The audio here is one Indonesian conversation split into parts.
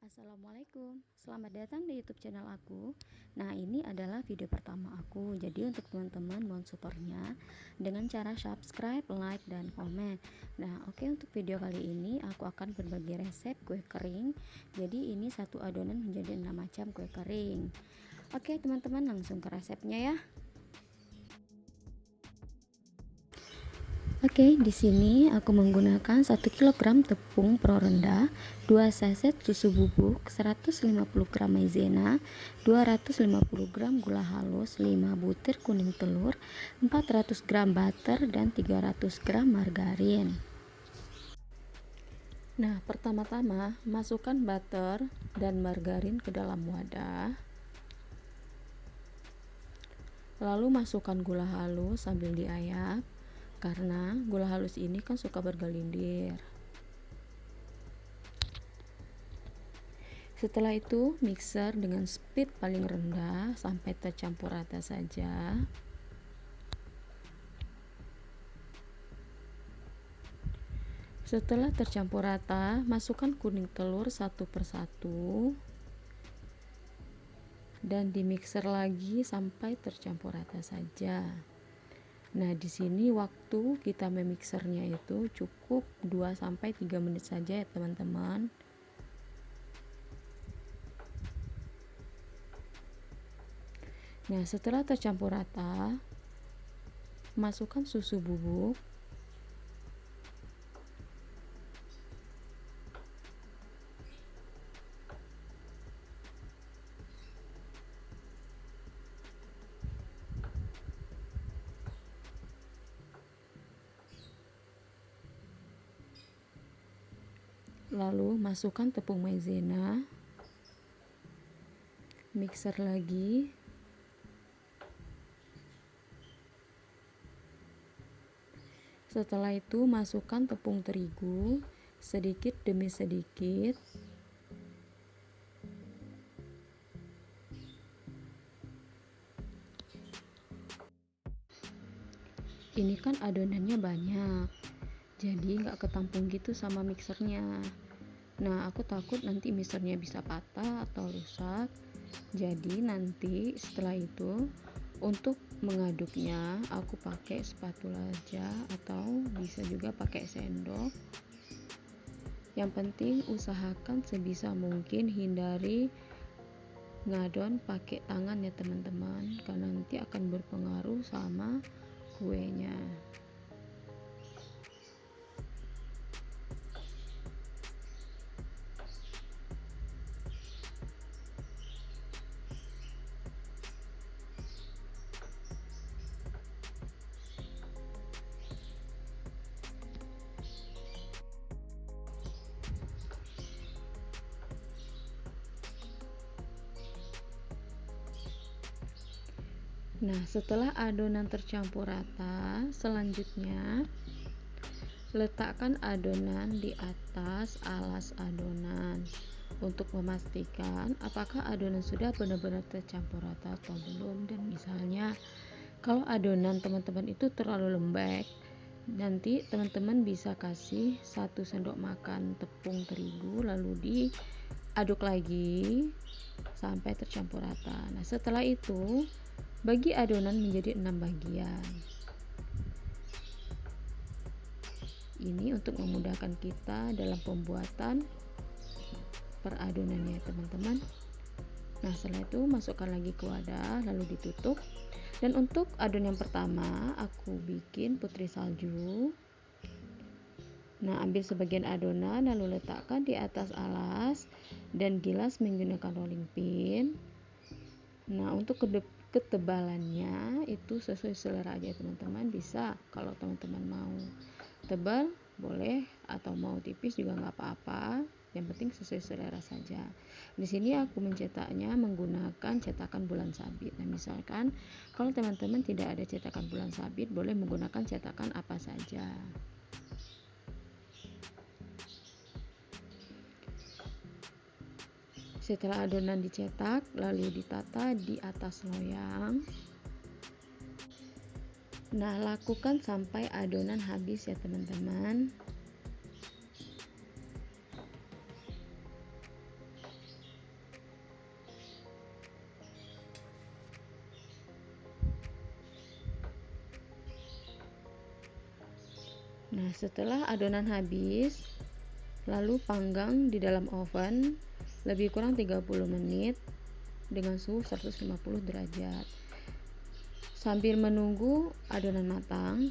Assalamualaikum, selamat datang di YouTube channel aku. Nah, ini adalah video pertama aku. Jadi untuk teman-teman mohon supportnya dengan cara subscribe, like, dan komen. Nah, oke, untuk video kali ini aku akan berbagi resep kue kering. Jadi ini satu adonan menjadi 6 macam kue kering. Oke teman-teman, langsung ke resepnya ya. Oke, di sini aku menggunakan 1 kg tepung pro rendah, 2 saset susu bubuk, 150 gram maizena, 250 gram gula halus, 5 butir kuning telur, 400 gram butter, dan 300 gram margarin. Nah, pertama-tama masukkan butter dan margarin ke dalam wadah. Lalu masukkan gula halus sambil diayak, karena gula halus ini kan suka bergelindir. Setelah itu mixer dengan speed paling rendah sampai tercampur rata saja. Setelah tercampur rata, masukkan kuning telur satu persatu dan di mixer lagi sampai tercampur rata saja. Nah, di sini waktu kita memixernya itu cukup 2-3 menit saja ya teman-teman. Nah, setelah tercampur rata, masukkan susu bubuk. Lalu masukkan tepung maizena, mixer lagi. Setelah itu masukkan tepung terigu sedikit demi sedikit. Ini kan adonannya banyak, jadi nggak ketampung gitu sama mixernya. Nah, aku takut nanti mixernya bisa patah atau rusak. Jadi nanti setelah itu untuk mengaduknya aku pakai spatula aja atau bisa juga pakai sendok. Yang penting usahakan sebisa mungkin hindari ngadon pakai tangan ya teman-teman, karena nanti akan berpengaruh sama kuenya. Nah, setelah adonan tercampur rata, selanjutnya letakkan adonan di atas alas adonan untuk memastikan apakah adonan sudah benar-benar tercampur rata atau belum. Dan misalnya kalau adonan teman-teman itu terlalu lembek, nanti teman-teman bisa kasih 1 sendok makan tepung terigu lalu diaduk lagi sampai tercampur rata. Nah, setelah itu bagi adonan menjadi 6 bagian. Ini untuk memudahkan kita dalam pembuatan peradonannya teman-teman. Nah, setelah itu masukkan lagi ke wadah lalu ditutup. Dan untuk adonan yang pertama aku bikin putri salju. Nah, ambil sebagian adonan lalu letakkan di atas alas dan gilas menggunakan rolling pin. Nah, untuk ketebalannya itu sesuai selera aja teman-teman. Bisa kalau teman-teman mau tebal boleh, atau mau tipis juga nggak apa-apa, yang penting sesuai selera saja. Di sini aku mencetaknya menggunakan cetakan bulan sabit. Nah, misalkan kalau teman-teman tidak ada cetakan bulan sabit, boleh menggunakan cetakan apa saja. Setelah adonan dicetak, lalu ditata di atas loyang. Nah, lakukan sampai adonan habis ya teman-teman. Nah, setelah adonan habis, lalu panggang di dalam oven lebih kurang 30 menit dengan suhu 150 derajat. Sambil menunggu adonan matang,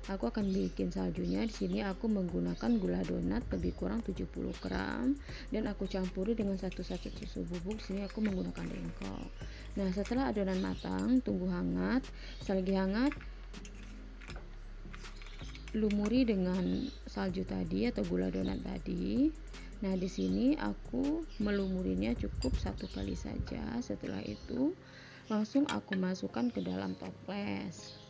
aku akan bikin saljunya. Di sini aku menggunakan gula donat lebih kurang 70 gram dan aku campuri dengan 1 sachet susu bubuk. Di sini aku menggunakan dengkol. Nah, setelah adonan matang, tunggu hangat. Selagi hangat, lumuri dengan salju tadi atau gula donat tadi. Nah, di sini aku melumurinya cukup 1 kali saja. Setelah itu langsung aku masukkan ke dalam toples.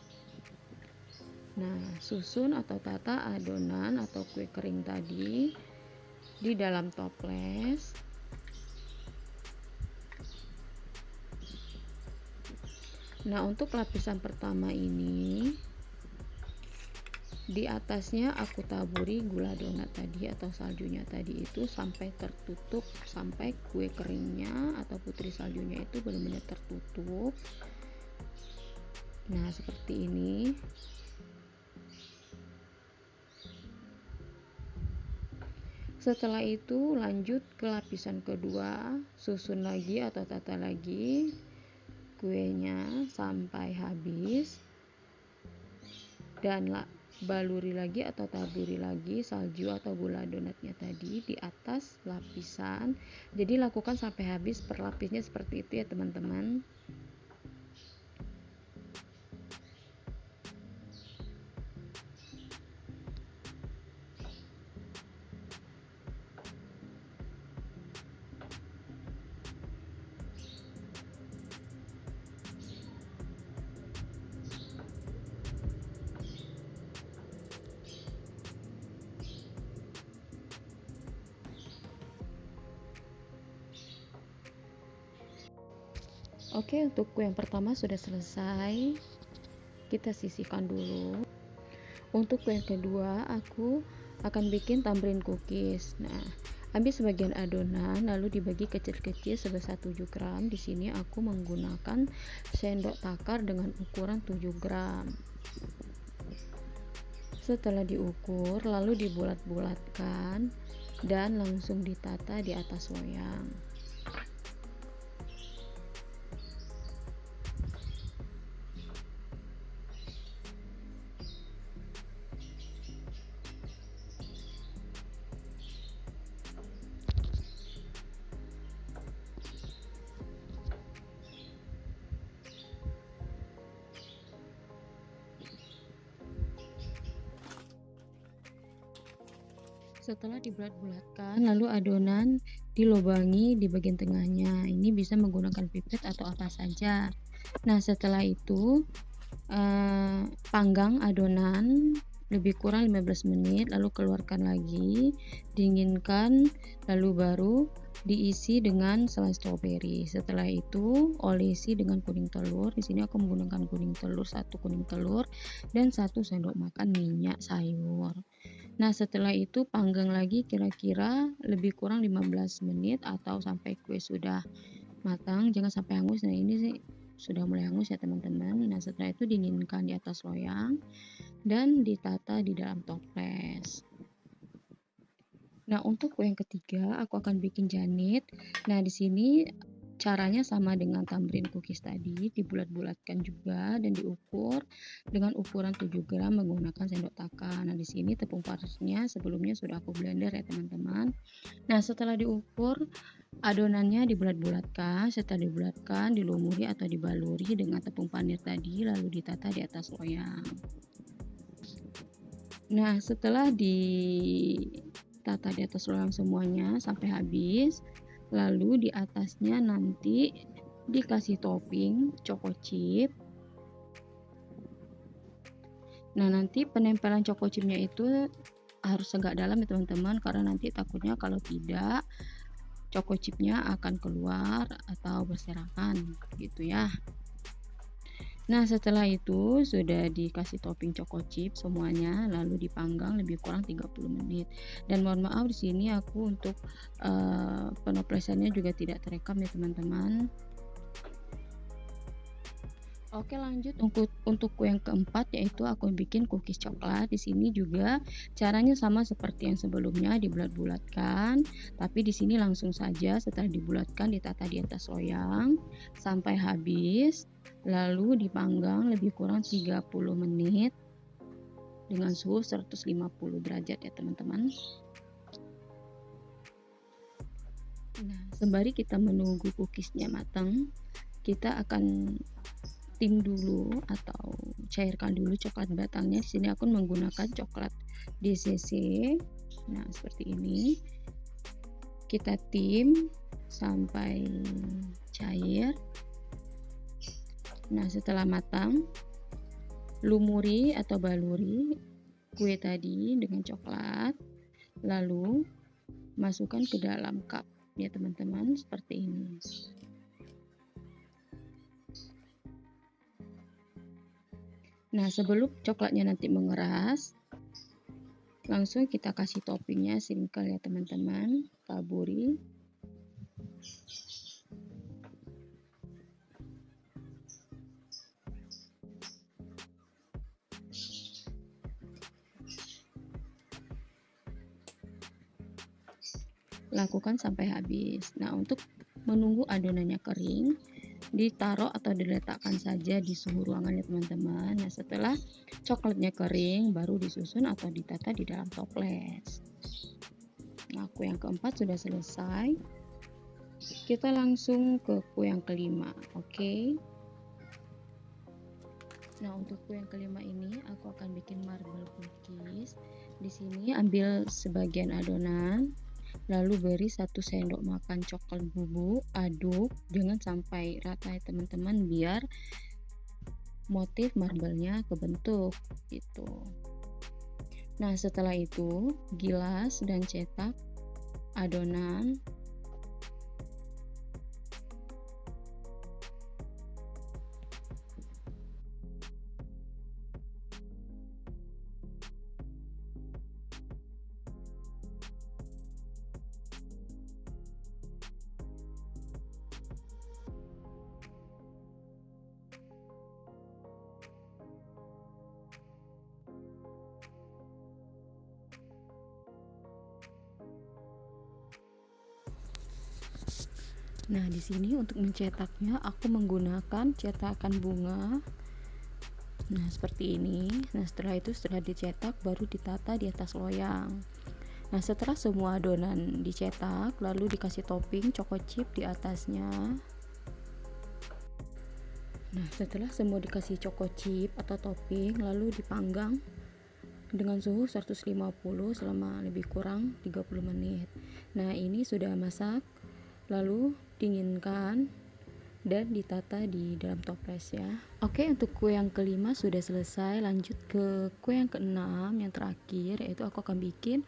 Nah, susun atau tata adonan atau kue kering tadi di dalam toples. Nah, untuk lapisan pertama ini, di atasnya aku taburi gula donat tadi atau saljunya tadi itu sampai tertutup, sampai kue keringnya atau putri saljunya itu benar-benar tertutup. Nah, seperti ini. Setelah itu lanjut ke lapisan kedua, susun lagi atau tata lagi kuenya sampai habis dan baluri lagi atau taburi lagi salju atau gula donatnya tadi di atas lapisan. Jadi lakukan sampai habis per lapisnya seperti itu ya teman-teman. Oke, untuk kue yang pertama sudah selesai. Kita sisihkan dulu. Untuk kue yang kedua, aku akan bikin tamrin cookies. Nah, ambil sebagian adonan lalu dibagi kecil-kecil sebesar 7 gram. Di sini aku menggunakan sendok takar dengan ukuran 7 gram. Setelah diukur, lalu dibulat-bulatkan dan langsung ditata di atas loyang. Setelah dibulat-bulatkan, lalu adonan dilubangi di bagian tengahnya. Ini bisa menggunakan pipet atau apa saja. Nah, setelah itu panggang adonan lebih kurang 15 menit, lalu keluarkan lagi, dinginkan, lalu baru diisi dengan selai stroberi. Setelah itu olesi dengan kuning telur. Di sini aku menggunakan kuning telur, 1 kuning telur dan 1 sendok makan minyak sayur. Nah, setelah itu panggang lagi kira-kira lebih kurang 15 menit atau sampai kue sudah matang, jangan sampai hangus. Nah, ini sih sudah mulai hangus ya teman-teman. Nah, setelah itu dinginkan di atas loyang dan ditata di dalam toples. Nah, untuk kue yang ketiga aku akan bikin janit. Nah, di sini caranya sama dengan tamrin cookies tadi, dibulat-bulatkan juga dan diukur dengan ukuran 7 gram menggunakan sendok takar. Nah, di sini tepung parasnya sebelumnya sudah aku blender ya teman-teman. Nah, setelah diukur, adonannya dibulat-bulatkan. Setelah dibulatkan, dilumuri atau dibaluri dengan tepung panir tadi, lalu ditata di atas loyang. Nah, setelah ditata di atas loyang semuanya sampai habis, lalu di atasnya nanti dikasih topping choco chip. Nah, nanti penempelan choco chipnya itu harus agak dalam ya teman-teman, karena nanti takutnya kalau tidak choco chipnya akan keluar atau berserakan gitu ya. Nah, setelah itu sudah dikasih topping choco chip semuanya, lalu dipanggang lebih kurang 30 menit. Dan mohon maaf di sini aku untuk penoplesannya juga tidak terekam ya teman-teman. Oke, lanjut untuk kue yang keempat, yaitu aku bikin cookies coklat. Di sini juga caranya sama seperti yang sebelumnya, dibulat-bulatkan, tapi di sini langsung saja setelah dibulatkan ditata di atas loyang sampai habis, lalu dipanggang lebih kurang 30 menit dengan suhu 150 derajat ya teman-teman. Nah, sembari kita menunggu cookiesnya matang, kita akan tim dulu atau cairkan dulu coklat batangnya. Di sini aku menggunakan coklat DCC. Nah, seperti ini. Kita tim sampai cair. Nah, setelah matang, lumuri atau baluri kue tadi dengan coklat, lalu masukkan ke dalam cup ya teman-teman, seperti ini. Nah, sebelum coklatnya nanti mengeras, langsung kita kasih toppingnya sprinkle ya teman-teman, taburi. Lakukan sampai habis. Nah, untuk menunggu adonannya kering, ditaruh atau diletakkan saja di suhu ruangan ya teman-teman. Nah, setelah coklatnya kering baru disusun atau ditata di dalam toples. Nah, kue yang keempat sudah selesai. Kita langsung ke kue yang kelima, oke? Nah, untuk kue yang kelima ini aku akan bikin marble cookies. Di sini ambil sebagian adonan, lalu beri 1 sendok makan coklat bubuk, aduk jangan sampai rata ya teman-teman, biar motif marble-nya kebentuk gitu. Nah, setelah itu gilas dan cetak adonan. Nah, di sini untuk mencetaknya aku menggunakan cetakan bunga. Nah, seperti ini. Nah, setelah dicetak baru ditata di atas loyang. Nah, setelah semua adonan dicetak, lalu dikasih topping choco chip di atasnya. Nah, setelah semua dikasih choco chip atau topping, lalu dipanggang dengan suhu 150 selama lebih kurang 30 menit. Nah, ini sudah masak, lalu dinginkan dan ditata di dalam toples ya. Oke, untuk kue yang kelima sudah selesai. Lanjut ke kue yang keenam yang terakhir, yaitu aku akan bikin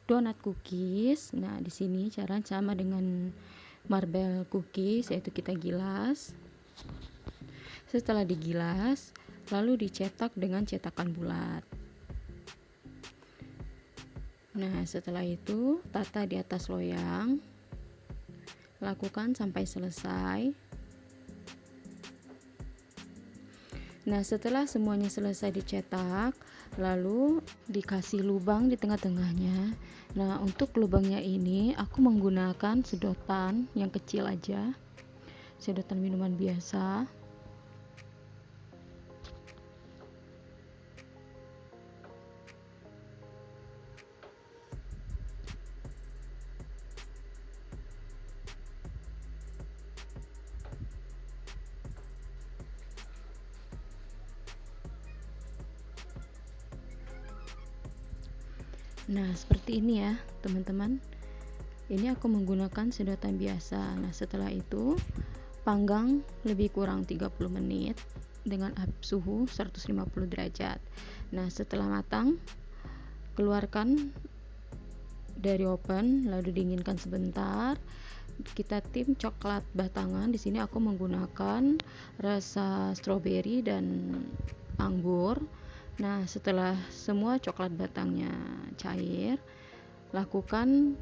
donat cookies. Nah, di sini cara sama dengan marble cookies, yaitu kita gilas. Setelah digilas, lalu dicetak dengan cetakan bulat. Nah, setelah itu tata di atas loyang. Lakukan sampai selesai. Nah, setelah semuanya selesai dicetak, lalu dikasih lubang di tengah-tengahnya. Nah, untuk lubangnya ini aku menggunakan sedotan yang kecil aja, sedotan minuman biasa. Nah, seperti ini ya teman-teman. Ini aku menggunakan sedotan biasa. Nah, setelah itu panggang lebih kurang 30 menit dengan suhu 150 derajat. Nah, setelah matang, keluarkan dari oven, lalu dinginkan sebentar. Kita tim coklat batangan. Di sini aku menggunakan rasa stroberi dan anggur. Nah, setelah semua coklat batangnya cair, lakukan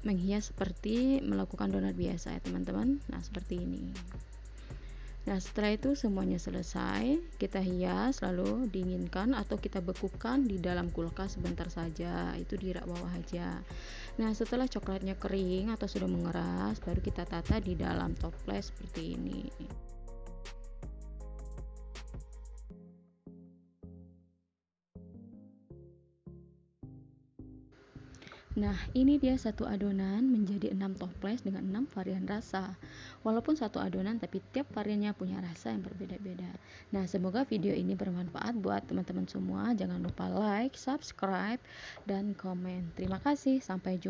menghias seperti melakukan donat biasa ya teman-teman. Nah seperti ini. Nah setelah itu semuanya selesai, kita hias lalu dinginkan atau kita bekukan di dalam kulkas sebentar saja, itu di rak bawah aja. Nah setelah coklatnya kering atau sudah mengeras, baru kita tata di dalam toples seperti ini. Nah, ini dia satu adonan menjadi 6 toples dengan 6 varian rasa. Walaupun satu adonan, tapi tiap variannya punya rasa yang berbeda-beda. Nah, semoga video ini bermanfaat buat teman-teman semua. Jangan lupa like, subscribe, dan komen. Terima kasih. Sampai jumpa.